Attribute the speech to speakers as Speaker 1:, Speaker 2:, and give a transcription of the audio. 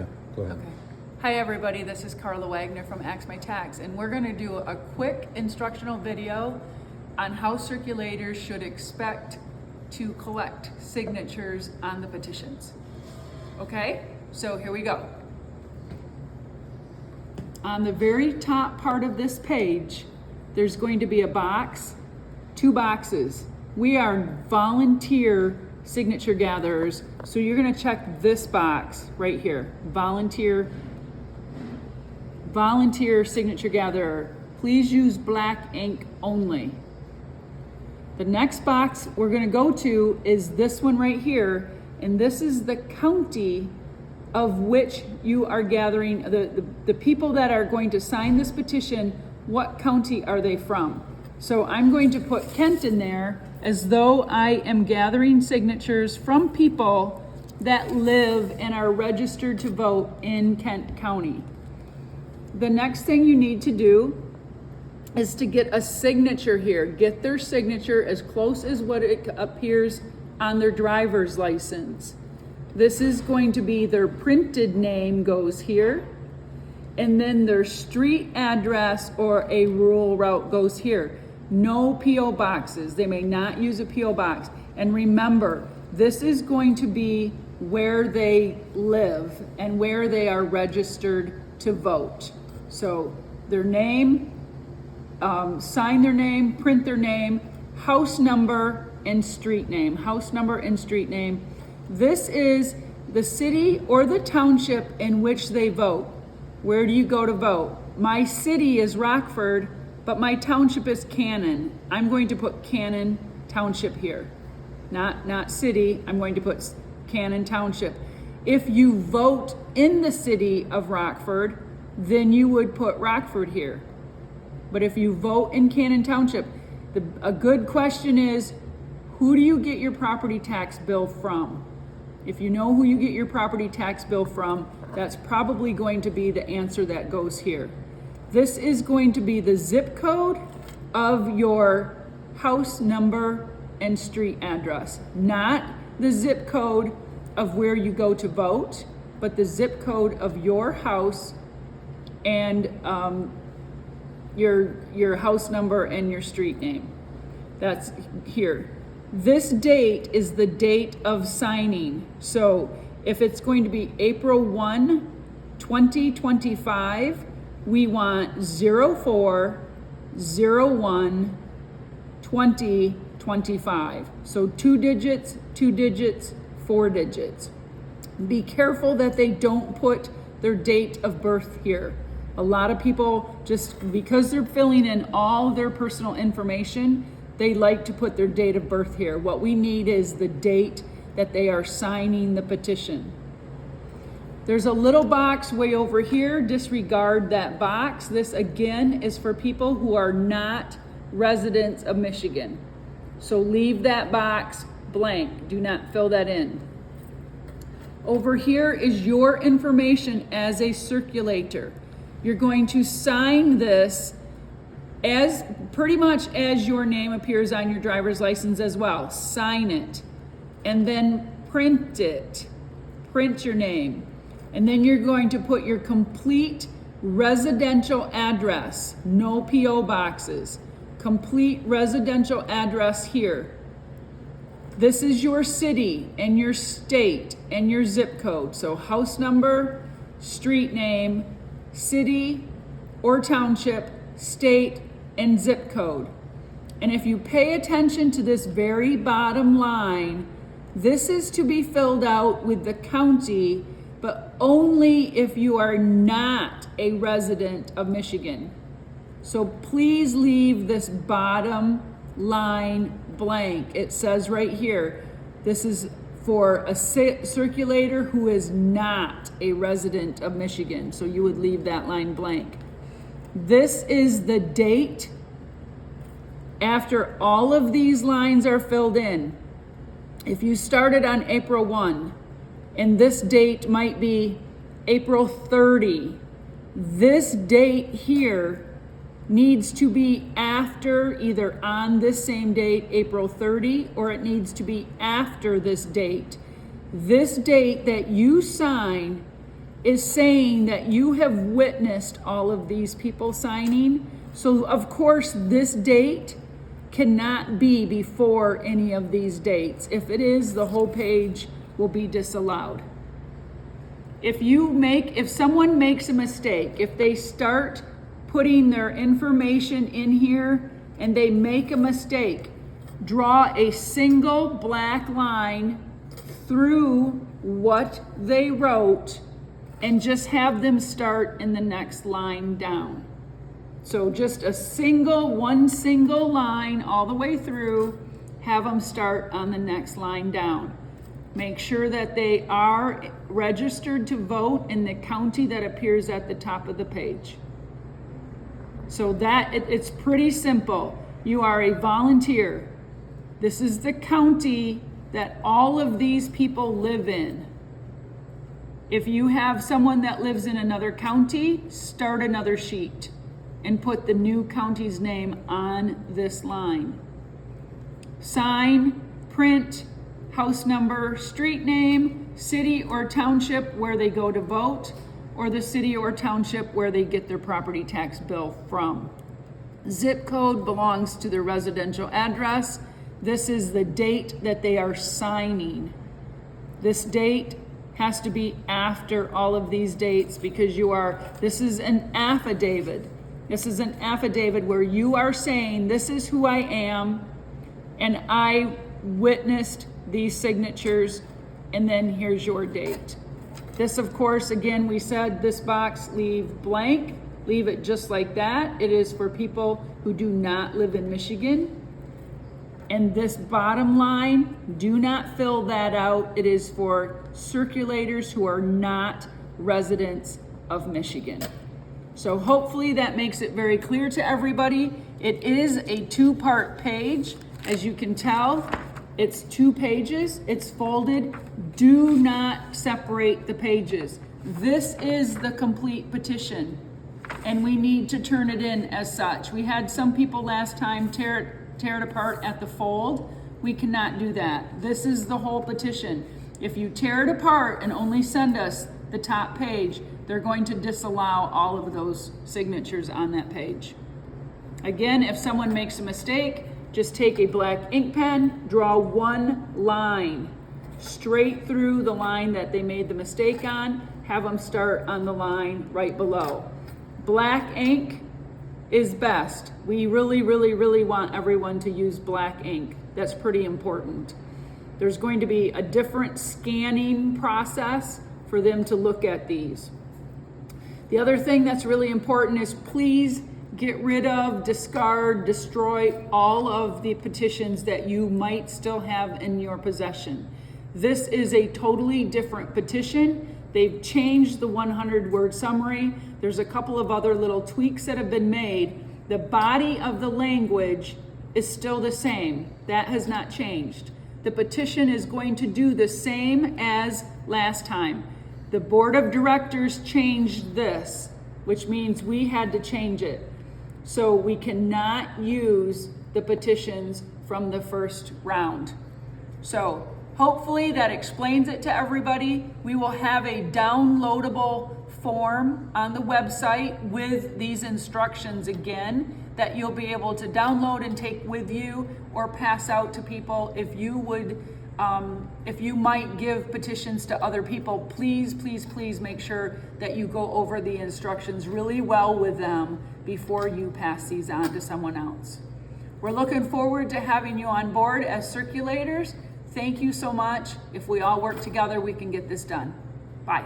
Speaker 1: Yeah, go ahead.
Speaker 2: Okay. Hi everybody, this is Carla Wagner from AxMITax, and we're going to do a quick instructional video on how circulators should expect to collect signatures on the petitions. Okay, so here we go. On the very top part of this page, there's going to be a box, 2 boxes. We are volunteer signature gatherers, so you're going to check this box right here, volunteer signature gatherer. Please use black ink only. The next box we're going to go to is this one right here, and this is the county of which you are gathering, the people that are going to sign this petition, what county are they from? So I'm going to put Kent in there as though I am gathering signatures from people that live and are registered to vote in Kent County. The next thing you need to do is to get a signature here. Get their signature as close as what it appears on their driver's license. This is going to be their printed name goes here, and then their street address or a rural route goes here. No P.O. boxes. They may not use a P.O. box. And remember, this is going to be where they live and where they are registered to vote. So their name, sign their name, print their name, house number and street name. House number and street name. This is the city or the township in which they vote. Where do you go to vote? My city is Rockford, but my township is Cannon. I'm going to put Cannon Township here. Not city, I'm going to put Cannon Township. If you vote in the city of Rockford, then you would put Rockford here. But if you vote in Cannon Township, a good question is, who do you get your property tax bill from? If you know who you get your property tax bill from, that's probably going to be the answer that goes here. This is going to be the zip code of your house number and street address, not the zip code of where you go to vote, but the zip code of your house and your house number and your street name. That's here. This date is the date of signing. So if it's going to be April 1, 2025, we want 04/01/2025. So 2 digits, 2 digits, 4 digits. Be careful that they don't put their date of birth here. A lot of people, just because they're filling in all their personal information, they like to put their date of birth here. What we need is the date that they are signing the petition. There's a little box way over here. Disregard that box. This again is for people who are not residents of Michigan. So leave that box blank. Do not fill that in. Over here is your information as a circulator. You're going to sign this as pretty much as your name appears on your driver's license as well. Sign it and then print it. Print your name. And then you're going to put your complete residential address, no P.O. boxes, complete residential address here. This is your city and your state and your zip code. So house number, street name, city or township, state, and zip code. And if you pay attention to this very bottom line, this is to be filled out with the county, but only if you are not a resident of Michigan. So please leave this bottom line blank. It says right here, this is for a circulator who is not a resident of Michigan. So you would leave that line blank. This is the date after all of these lines are filled in. If you started on April 1, and this date might be April 30, this date here needs to be after, either on this same date, April 30, or it needs to be after this date. This date that you sign is saying that you have witnessed all of these people signing. So of course this date cannot be before any of these dates. If it is, the whole page will be disallowed. If someone makes a mistake, if they start putting their information in here and they make a mistake, draw a single black line through what they wrote and just have them start in the next line down. So just one single line all the way through, have them start on the next line down. Make sure that they are registered to vote in the county that appears at the top of the page. So it's pretty simple. You are a volunteer. This is the county that all of these people live in. If you have someone that lives in another county, start another sheet and put the new county's name on this line. Sign, print, house number, street name, city or township where they go to vote, or the city or township where they get their property tax bill from. Zip code belongs to their residential address. This is the date that they are signing. This date has to be after all of these dates because this is an affidavit. This is an affidavit where you are saying, this is who I am, and I witnessed these signatures, and then here's your date. This, of course, again, we said this box leave blank. Leave it just like that. It is for people who do not live in Michigan. And this bottom line, do not fill that out. It is for circulators who are not residents of Michigan. So hopefully that makes it very clear to everybody. It is a two-part page. As you can tell, it's 2 pages. It's folded. Do not separate the pages. This is the complete petition, and we need to turn it in as such. We had some people last time tear it apart at the fold. We cannot do that. This is the whole petition. If you tear it apart and only send us the top page, they're going to disallow all of those signatures on that page. Again, if someone makes a mistake, just take a black ink pen, draw one line straight through the line that they made the mistake on, have them start on the line right below. Black ink is best. We really, really, really want everyone to use black ink. That's pretty important. There's going to be a different scanning process for them to look at these. The other thing that's really important is please get rid of, discard, destroy all of the petitions that you might still have in your possession. This is a totally different petition. They've changed the 100-word summary. There's a couple of other little tweaks that have been made. The body of the language is still the same. That has not changed. The petition is going to do the same as last time. The board of directors changed this, which means we had to change it. So we cannot use the petitions from the first round. So hopefully that explains it to everybody. We will have a downloadable form on the website with these instructions again that you'll be able to download and take with you or pass out to people. If you might give petitions to other people, please, please, please make sure that you go over the instructions really well with them before you pass these on to someone else. We're looking forward to having you on board as circulators. Thank you so much. If we all work together, we can get this done. Bye.